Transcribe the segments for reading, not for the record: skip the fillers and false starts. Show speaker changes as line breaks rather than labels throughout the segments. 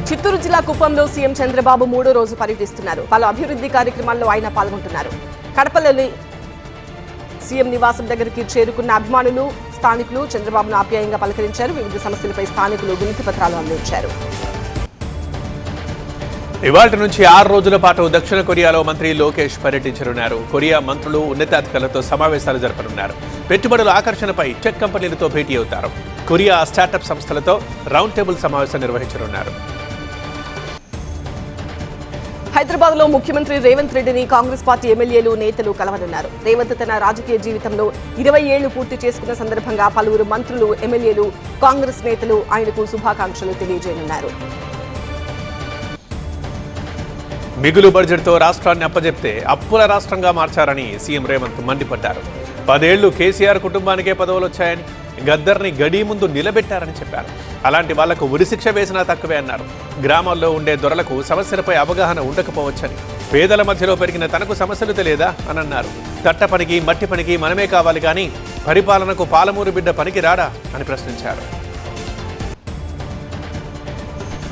చిత్తూరు జిల్లా కుప్పంలో సీఎం చంద్రబాబు 3వ రోజు పర్యటిస్తున్నారు. పలు అభివృద్ధి కార్యక్రమాల్లో ఆయన పాల్గొంటున్నారు. కడపలోని సీఎం నివాసం దగ్గరికి చేరుకున్న అభిమానులు, స్థానికులు చంద్రబాబును ఆప్యాయంగా పలకరించారు. వివిధ సమస్యలపై స్థానికులు వినతి పత్రాలు అందించారు.
ఇవాళ నుంచి 6 రోజుల పాటు దక్షిణ కొరియాలో మంత్రి లోకేష్ పర్యటించనున్నారు. కొరియా మంత్రులు, ఉన్నతాధికారులతో సమావేశాలు జరపనున్నారు. పెట్టుబడుల ఆకర్షణపై టెక్ కంపెనీలతో భేటీ అవుతారు. కొరియా స్టార్టప్ సంస్థలతో రౌండ్ టేబుల్ సమావేశం నిర్వహించనున్నారు.
హైదరాబాద్ లో ముఖ్యమంత్రి రేవంత్ రెడ్డిని కాంగ్రెస్ పార్టీ ఎమ్మెల్యేలు, నేతలు కలవనున్నారు. రేవంత్ తన రాజకీయ జీవితంలో 20 ఏళ్లు పూర్తి చేసుకున్న సందర్భంగా పలువురు మంత్రులు, ఎమ్మెల్యేలు, కాంగ్రెస్ నేతలు ఆయనకు శుభాకాంక్షలు తెలియజేయనున్నారు.
మిగులు బడ్జెట్తో రాష్ట్రాన్ని అప్పజెప్తే అప్పుల రాష్ట్రంగా మార్చారని సీఎం రేవంత్ మండిపడ్డారు. 10 ఏళ్లు కేసీఆర్ కుటుంబానికే పదవులు వచ్చాయని, గద్దర్ని గడీ ముందు నిలబెట్టారని చెప్పారు. అలాంటి వాళ్లకు ఉరిశిక్ష వేసినా తక్కువే అన్నారు. గ్రామాల్లో ఉండే దొరలకు సమస్యలపై అవగాహన ఉండకపోవచ్చని, పేదల మధ్యలో పెరిగిన తనకు సమస్యలు తెలియదా అని అన్నారు. తట్ట పనికి, మట్టి పనికి మనమే కావాలి కానీ పరిపాలనకు పాలమూరు బిడ్డ పనికి రాడా అని ప్రశ్నించారు.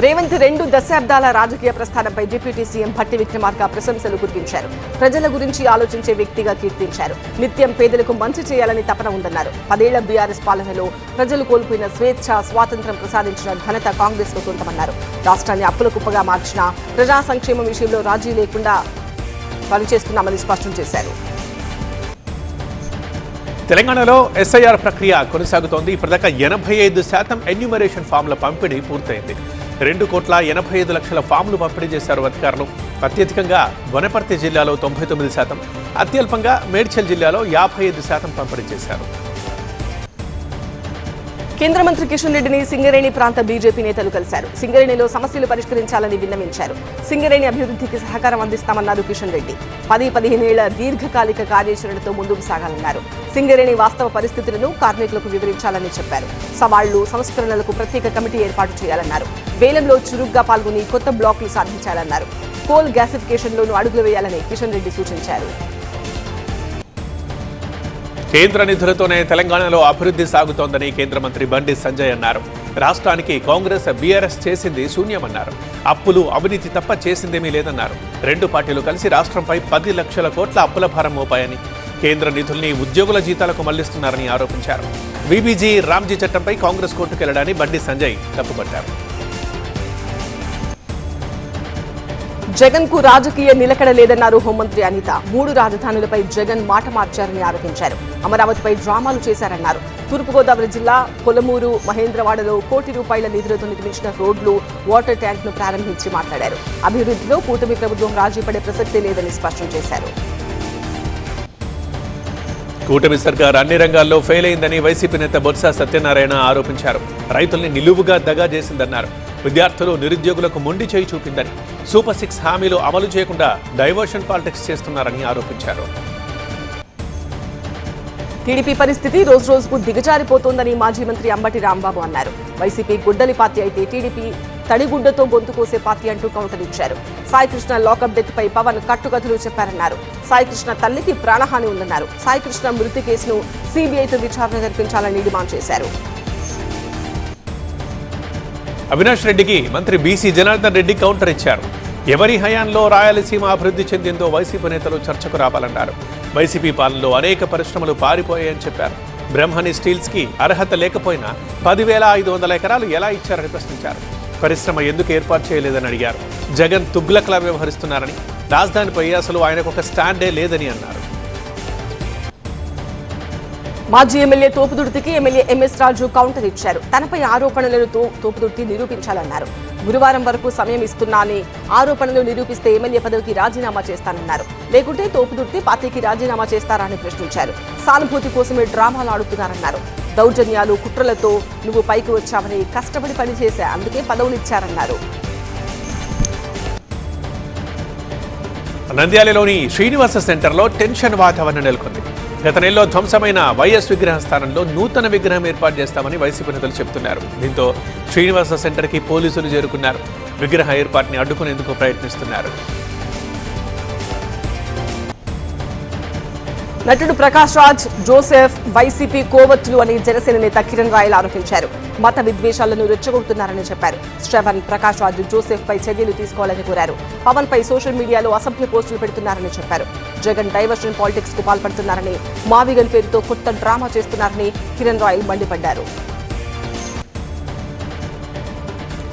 రేవంత్ 2 దశాబ్దాల రాజకీయ ప్రస్థానంపై డిప్యూటీ సీఎం భట్టి విక్రమార్క ప్రశంసలు కురిపించారు. ప్రజల గురించి ఆలోచించే వ్యక్తిగా కీర్తించారు. నిత్యం పేదలకు మంచి చేయాలని తపన ఉందన్నారు. 10 ఏళ్ల బీఆర్ఎస్ పాలనలో ప్రజలు కోల్పోయిన స్వేచ్ఛ, స్వాతంత్ర్యం ప్రసాదించిన ఘనత కాంగ్రెస్ కు సొంతమన్నారు. రాష్ట్రాన్ని అప్పుల కుప్పగా మార్చిన, ప్రజా సంక్షేమం విషయంలో రాజీ లేకుండా పనిచేస్తున్నామని స్పష్టం చేశారు.
తెలంగాణలో ఎస్ఐఆర్ ప్రక్రియ కొనసాగుతోంది. ఇప్పటిదాకా 85% ఎన్యూమరేషన్ ఫామ్ల పంపిణీ పూర్తయింది. 2,85,00,000 ఫామ్లు పంపిణీ చేశారు అధికారులు. అత్యధికంగా వనపర్తి జిల్లాలో 99%, అత్యల్పంగా మేడ్చల్ జిల్లాలో 55% పంపిణీ చేశారు.
కేంద్ర మంత్రి కిషన్ రెడ్డిని సింగరేణి ప్రాంత బీజేపీ నేతలు కలిశారు. సింగరేణిలో సమస్యలు పరిష్కరించాలని విన్నవించారు. సింగరేణి అభివృద్ధికి సహకారం అందిస్తామన్నారు కిషన్ రెడ్డి. 10-15 ఏళ్ల దీర్ఘకాలిక కార్యాచరణతో ముందుకు సాగాలన్నారు. సింగరేణి వాస్తవ పరిస్థితులను కార్మికులకు వివరించాలని చెప్పారు. సవాళ్లు, సంస్కరణలకు ప్రత్యేక కమిటీ ఏర్పాటు చేయాలన్నారు. వేలంలో చురుగ్గా పాల్గొని కొత్త బ్లాకులు సాధించాలన్నారు. కోల్ గ్యాసిఫికేషన్లోనూ అడుగులు వేయాలని కిషన్ రెడ్డి సూచించారు.
కేంద్ర నిధులతోనే తెలంగాణలో అభివృద్ధి సాగుతోందని కేంద్ర మంత్రి బండి సంజయ్ అన్నారు. రాష్ట్రానికి కాంగ్రెస్, బీఆర్ఎస్ చేసింది శూన్యమన్నారు. అప్పులు, అవినీతి తప్ప చేసిందేమీ లేదన్నారు. 2 పార్టీలు కలిసి రాష్ట్రంపై 10 లక్షల కోట్ల అప్పుల భారం మోపాయని, కేంద్ర నిధుల్ని ఉద్యోగుల జీతాలకు మళ్లిస్తున్నారని ఆరోపించారు. వీబీజీ, రామ్జీ చట్టంపై కాంగ్రెస్ కోర్టుకెళ్లడాన్ని బండి సంజయ్ తప్పుపట్టారు.
జగన్ కు రాజకీయ నిలకడ లేదన్నారు హోంమంత్రి అనిత. 3 రాజధానులపై జగన్ మాట మార్చారని ఆరోపించారు. అమరావతిపై డ్రామాలు చేశారన్నారు. తూర్పుగోదావరి జిల్లా పొలమూరు, మహేంద్రవాడలో ₹1 కోట్ల నిధులతో నిర్మించిన రోడ్లు, వాటర్ ట్యాంక్ ను ప్రారంభించి మాట్లాడారు. అభివృద్ధిలో కూటమి ప్రభుత్వం రాజీ పడే ప్రసక్తే లేదని స్పష్టం చేశారు.
కూటమి సర్కార్ అన్ని రంగాల్లో ఫెయిల్ అయిందని వైసీపీ నేత బొత్స సత్యనారాయణ ఆరోపించారు. రైతుల్ని నిలువుగా దగా చేసిందన్నారు. విద్యార్థులు, నిరుద్యోగులకు మొండి చేయి చూపిందని, సూపర్ 6 హామీలు అమలు చేయకుండా డైవర్షన్ పాలిటిక్స్ చేస్తున్నారని ఆరోపించారు.
టీడీపీ పరిస్థితి రోజురోజుకు దిగజారిపోతోందని మాజీ మంత్రి అంబటి రాంబాబు అన్నారు. వైసీపీ గుడ్డలి పార్టీ అయితే టీడీపీ తడిగుడ్డతో గొంతు కోసే పార్టీ అంటూ కౌంటర్ ఇచ్చారు. సాయికృష్ణ లాకప్ డెత్ పై పవన్ కట్టుకథలు చెప్పారన్నారు. సాయికృష్ణ తల్లికి ప్రాణహాని ఉందన్నారు. సాయికృష్ణ మృతి కేసును సీబీఐతో విచారణ జరిపించాలని డిమాండ్ చేశారు.
అవినాష్ రెడ్డికి మంత్రి బీసీ జనార్దన్ రెడ్డి కౌంటర్ ఇచ్చారు. ఎవరి హయాంలో రాయలసీమ అభివృద్ధి చెందిందో వైసీపీ నేతలు చర్చకు రావాలన్నారు. వైసీపీ పాలనలో అనేక పరిశ్రమలు పారిపోయాయని చెప్పారు. బ్రహ్మణి స్టీల్స్ కి అర్హత లేకపోయినా 10,500 ఎకరాలు ఎలా ఇచ్చారని ప్రశ్నించారు. పరిశ్రమ ఎందుకు ఏర్పాటు చేయలేదని అడిగారు. జగన్ తుగ్లక్లా వ్యవహరిస్తున్నారని, రాజధానిపై అసలు ఆయనకు ఒక స్టాండే లేదని అన్నారు.
మాజీ ఎమ్మెల్యే తోపుదుర్తికి ఎమ్మెల్యే ఎంఎస్ రాజు కౌంటర్ ఇచ్చారు. తనపై ఆరోపణలను తోపుదుర్తి నిరూపించాలన్నారు. గురువారం వరకు సమయం ఇస్తున్నానని, ఆరోపణలు నిరూపిస్తే ఎమ్మెల్యే పదవికి రాజీనామా చేస్తానన్నారు. లేకుంటే తోపుదుర్తి పార్టీకి రాజీనామా చేస్తారా అని ప్రశ్నించారు. సానుభూతి కోసమే డ్రామాలు ఆడుతున్నారన్నారు. దౌర్జన్యాలు, కుట్రలతో నువ్వు పైకి వచ్చావని, కష్టపడి పనిచేశా, అందుకే పదవులు ఇచ్చారన్నారు.
నంద్యాలలోని శ్రీనివాస సెంటర్లో టెన్షన్ వాతావరణం నెలకొంది. గత నెలలో ధ్వంసమైన వైఎస్ విగ్రహం స్థానంలో నూతన విగ్రహం ఏర్పాటు చేస్తామని వైసీపీ నేతలు చెబుతున్నారు. దీంతో శ్రీనివాస సెంటర్కి పోలీసులు చేరుకున్నారు. విగ్రహ ఏర్పాటుని అడ్డుకునేందుకు ప్రయత్నిస్తున్నారు.
నటుడు ప్రకాష్ రాజ్, జోసెఫ్ వైసీపీ కోవత్తులు అని జనసేన నేత కిరణ్ రాయల్ ఆరోపించారు. మత విద్వేషాలను రెచ్చగొడుతున్నారని చెప్పారు. శ్రవణ్, ప్రకాష్ రాజ్, జోసెఫ్ పై చర్యలు తీసుకోవాలని కోరారు. పవన్ పై సోషల్ మీడియాలో అసభ్య పోస్టులు పెడుతున్నారని చెప్పారు. జగన్ డైవర్షన్ పాలిటిక్స్ కు పాల్పడుతున్నారని, మావిగన్ పేరుతో కొత్త డ్రామా చేస్తున్నారని కిరణ్ రాయల్ మండిపడ్డారు.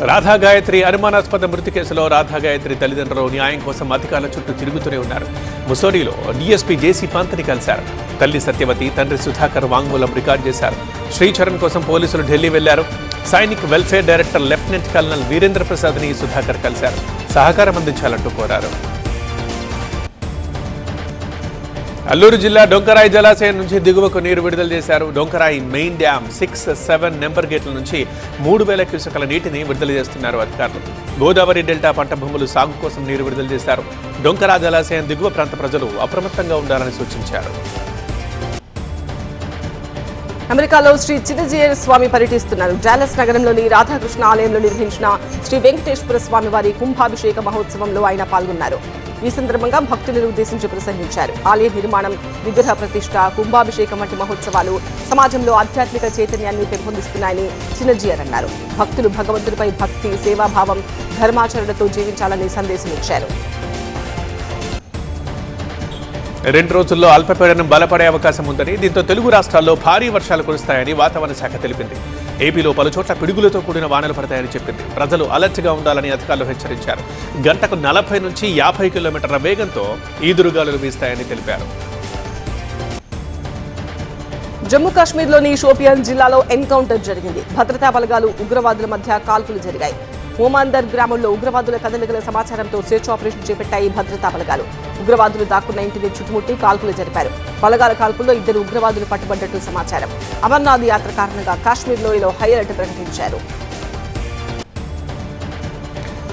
రాధా గాయత్రి అనుమానాస్పద మృతి కేసులో రాధా గాయత్రి తల్లిదండ్రులు న్యాయం కోసం అధికారుల చుట్టూ తిరుగుతూనే ఉన్నారు. ముసోరిలో డీఎస్పీ జేసీ పంత్ని కలిశారు. తల్లి సత్యవతి, తండ్రి సుధాకర్ వాంగ్మూలం రికార్డు చేశారు. శ్రీచరణ్ కోసం పోలీసులు ఢిల్లీ వెళ్లారు. Sainik welfare director lieutenant colonel Virendra ప్రసాద్ని సుధాకర్ కలిశారు. సహకారం అందించాలంటూ కోరారు. అల్లూరు జిల్లా డొంకరాయి జలాశయం నుంచి దిగువకు నీరు విడుదల చేశారు. డొంకరాయి మెయిన్ డ్యామ్ 6, 7 నెంబర్ గేట్ల నుంచి 3000 క్యూసెక్ల నీటిని విడుదల చేస్తున్నారు అధికారులు. గోదావరి డెల్టా పంట భూములు సాగు కోసం నీరు విడుదల చేశారు. డొంకరా జలాశయం దిగువ ప్రాంత ప్రజలు అప్రమత్తంగా ఉండాలని సూచించారు.
అమెరికాలో శ్రీ చిన్నజీయర్ స్వామి పర్యటిస్తున్నారు. డాలస్ నగరంలోని రాధాకృష్ణ ఆలయంలో నిర్వహించిన శ్రీ వెంకటేశ్వర స్వామి వారి కుంభాభిషేక మహోత్సవంలో ఆయన పాల్గొన్నారు. ఈ సందర్భంగా భక్తులను ఉద్దేశించి ప్రసంగించారు. ఆలయ నిర్మాణం, విగ్రహ ప్రతిష్ఠ, కుంభాభిషేకం వంటి మహోత్సవాలు సమాజంలో ఆధ్యాత్మిక చైతన్యాన్ని పెంపొందిస్తున్నాయని చిన్నజీయర్ అన్నారు. భక్తులు భగవంతుడిపై భక్తి, సేవాభావం, ధర్మాచరణతో జీవించాలని సందేశం ఇచ్చారు.
2 రోజుల్లో అల్పపీడనం బలపడే అవకాశం ఉందని, దీంతో తెలుగు రాష్ట్రాల్లో భారీ వర్షాలు కురుస్తాయని వాతావరణ శాఖ తెలిపింది. ఏపీలో పలుచోట్ల పిడుగులతో కూడిన వానలు పడతాయని చెప్పింది. ప్రజలు అలర్ట్గా ఉండాలని అధికారులు హెచ్చరించారు. గంటకు 40 నుంచి 50 కిలోమీటర్ల వేగంతో ఈదురుగాలులు వీస్తాయని తెలిపారు.
జమ్మూ కాశ్మీర్లోని షోపియాన్ జిల్లాలో ఎన్కౌంటర్ జరిగింది. భద్రతా బలగాలు, ఉగ్రవాదుల మధ్య కాల్పులు జరిగాయి. ఓమాందర్ గ్రామంలో ఉగ్రవాదుల కదలికల సమాచారంతో సెర్చ్ ఆపరేషన్ చేపట్టాయి భద్రతా బలగాలు. ఉగ్రవాదులు దాక్కున్న ఇంటిని చుట్టుముట్టి కాల్పులు జరిపారు. బలగాల కాల్పుల్లో 2 ఉగ్రవాదులు పట్టుబడ్డట్టు సమాచారం. అమర్నాథ్ యాత్ర కారణంగా కాశ్మీర్ లోయలో హై అలర్ట్ ప్రకటించారు.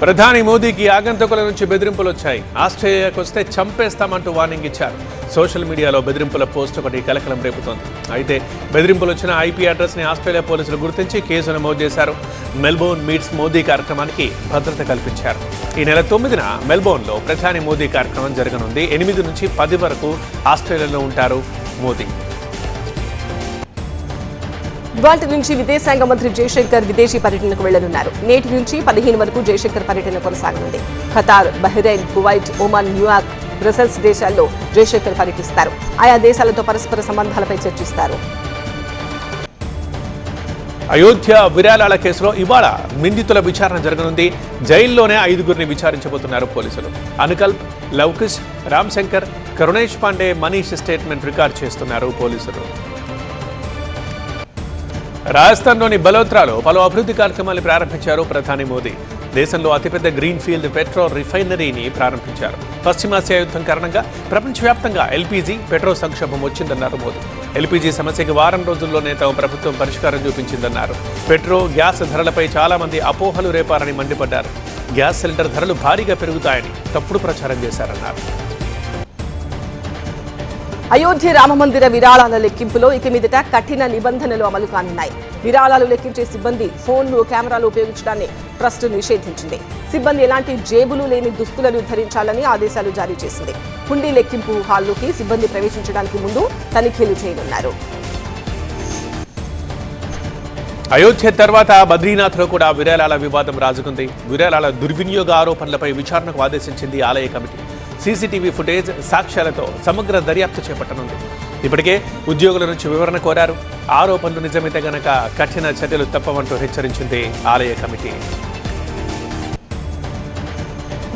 ప్రధాని మోదీకి ఆగంతకుల నుంచి బెదిరింపులు వచ్చాయి. ఆస్ట్రేలియాకు వస్తే చంపేస్తామంటూ వార్నింగ్ ఇచ్చారు. సోషల్ మీడియాలో బెదిరింపుల పోస్ట్ ఒకటి కలకలం రేపుతోంది. అయితే బెదిరింపులు వచ్చిన ఐపీ అడ్రస్ ని ఆస్ట్రేలియా పోలీసులు గుర్తించి కేసు నమోదు చేశారు. మెల్బోర్న్ మీట్స్ మోదీ కార్యక్రమానికి భద్రత కల్పించారు. ఈ నెల 9న మెల్బోర్న్లో ప్రధాని మోదీ కార్యక్రమం జరగనుంది. 8 నుంచి 10 వరకు ఆస్ట్రేలియాలో ఉంటారు మోదీ.
ఇవాళ నుంచి విదేశాంగ మంత్రి జయశంకర్ విదేశీ పర్యటనకు వెళ్లనున్నారు. నేటి నుంచి 15 వరకు జయశంకర్ పర్యటన కొనసాగనుంది. Qatar, Bahrain, Kuwait, Oman, New York, Brussels దేశాల్లో జయశంకర్ పర్యటిస్తారు. ఆయా దేశాలతో పరస్పర సంబంధాలపై చర్చిస్తారు.
అయోధ్య విరాళాల కేసులో ఇవాళ నిందితుల విచారణ జరగనుంది. జైల్లోనే 5గురిని విచారించబోతున్నారు పోలీసులు. అనుకల్ప్, లౌకిష్, రామ్ శంకర్, కరుణేష్ పాండే మనీష్ స్టేట్మెంట్ రికార్డ్ చేస్తున్నారు పోలీసులు. రాజస్థాన్లోని బలోత్రాలో పలు అభివృద్ధి కార్యక్రమాలు ప్రారంభించారు ప్రధాని మోదీ. దేశంలో అతిపెద్ద గ్రీన్ ఫీల్డ్ పెట్రోల్ రిఫైనరీని ప్రారంభించారు. పశ్చిమాసియా యుద్ధం కారణంగా ప్రపంచవ్యాప్తంగా ఎల్పీజీ, పెట్రోల్ సంక్షోభం వచ్చిందన్నారు మోదీ. ఎల్పీజీ సమస్యకి వారం రోజుల్లోనే తమ ప్రభుత్వం పరిష్కారం చూపించిందన్నారు. పెట్రోల్, గ్యాస్ ధరలపై చాలా మంది అపోహలు రేపారని మండిపడ్డారు. గ్యాస్ సిలిండర్ ధరలు భారీగా పెరుగుతాయని తప్పుడు ప్రచారం చేశారన్నారు.
అయోధ్య రామమందిర విరాళాల లెక్కింపులో ఇక మీదట కఠిన నిబంధనలు అమలు కానున్నాయి. విరాళాలు లెక్కించే సిబ్బంది ఫోన్లు, కెమెరాలు ఉపయోగించడాన్ని ట్రస్ట్ నిషేధించింది. సిబ్బంది ఎలాంటి జేబులు లేని దుస్తులను ధరించాలని ఆదేశాలు జారీ చేసింది. హుండీ లెక్కింపు హాల్లోకి సిబ్బంది ప్రవేశించడానికి ముందు తనిఖీలు చేయనున్నారు.
అయోధ్య తర్వాత బద్రీనాథ్లో కూడా విరాళాల వివాదం రాజుకుంది. విరాళాల దుర్వినియోగ ఆరోపణలపై విచారణకు ఆదేశించింది ఆలయ కమిటీ. సీసీటీవీ ఫుటేజ్, సాక్ష్యాలతో సమగ్ర దర్యాప్తు చేపట్టనుంది. ఇప్పటికే ఉద్యోగుల నుంచి వివరణ కోరారు. ఆరోపణలు నిజమైతే గనక కఠిన చర్యలు తప్పవంటూ హెచ్చరించింది ఆలయ కమిటీ.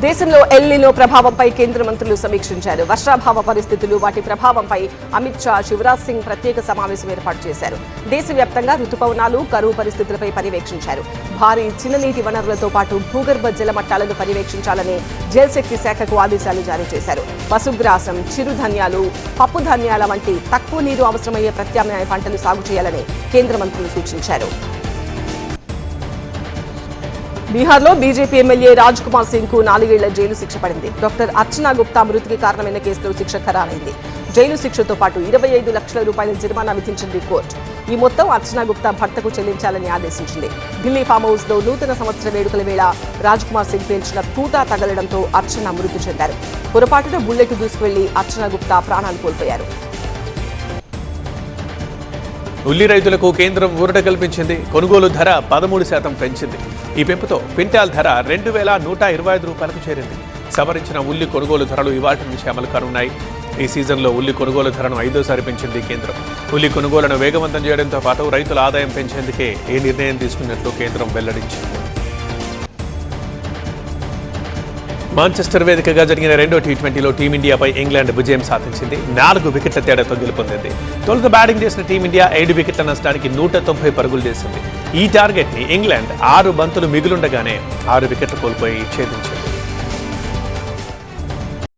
దేశంలో ఎల్నినో ప్రభావంపై కేంద్ర మంత్రులు సమీక్షించారు. వర్షాభావ పరిస్థితులు, వాటి ప్రభావంపై అమిత్ షా, శివరాజ్ సింగ్ ప్రత్యేక సమావేశం ఏర్పాటు చేశారు. దేశవ్యాప్తంగా రుతుపవనాలు, కరువు పరిస్థితులపై పర్యవేక్షించారు. భారీ చిన్ననీటి వనరులతో పాటు భూగర్భ జల మట్టాలను పర్యవేక్షించాలని జలశక్తి శాఖకు ఆదేశాలు జారీ చేశారు. పశుగ్రాసం, చిరుధాన్యాలు, పప్పు ధాన్యాల వంటి తక్కువ నీరు అవసరమయ్యే ప్రత్యామ్నాయ పంటలు సాగు చేయాలని కేంద్ర మంత్రులు సూచించారు. బీహార్లో బీజేపీ ఎమ్మెల్యే రాజ్ కుమార్ సింగ్ కు 4 ఏళ్ల జైలు శిక్ష పడింది. డాక్టర్ అర్చనా గుప్తా మృతికి కారణమైన కేసులో శిక్ష ఖరారైంది. జైలు శిక్షతో పాటు 25 లక్షల రూపాయల జరిమానా విధించింది కోర్టు. ఈ మొత్తం అర్చనా గుప్తా భర్తకు చెల్లించాలని ఆదేశించింది. ఢిల్లీ ఫామ్ హౌస్ లో నూతన సంవత్సర వేడుకల వేళ రాజ్ కుమార్ సింగ్ పేల్చిన తూటా తగలడంతో అర్చన మృతి చెందారు. పొరపాటున బుల్లెట్ దూసుకువెళ్లి అర్చనా గుప్తా ప్రాణాలు కోల్పోయారు.
ఉల్లి రైతులకు కేంద్రం ఊరట కల్పించింది. కొనుగోలు ధర 13% పెంచింది. ఈ పెంపుతో క్వింటాల్ ధర 2,125 రూపాయలకు చేరింది. సవరించిన ఉల్లి కొనుగోలు ధరలు ఇవాటి నుంచి అమలు కానున్నాయి. ఈ సీజన్లో ఉల్లి కొనుగోలు ధరను 5వ పెంచింది కేంద్రం. ఉల్లి కొనుగోలును వేగవంతం చేయడంతో పాటు రైతుల ఆదాయం పెంచేందుకే ఈ నిర్ణయం తీసుకున్నట్లు కేంద్రం వెల్లడించింది. మాంచెస్టర్ వేదికగా జరిగిన రెండో టీ20లో టీమిండియాపై ఇంగ్లాండ్ విజయం సాధించింది. 4 వికెట్ల తేడాతో గెలుపొందింది. తొలుత బ్యాటింగ్ చేసిన టీమిండియా 7 వికెట్ల నష్టానికి 190 పరుగులు చేసింది. ఈ టార్గెట్ ని ఇంగ్లాండ్ 6 బంతులు మిగులుండగానే 6 వికెట్లు కోల్పోయి ఛేదించింది.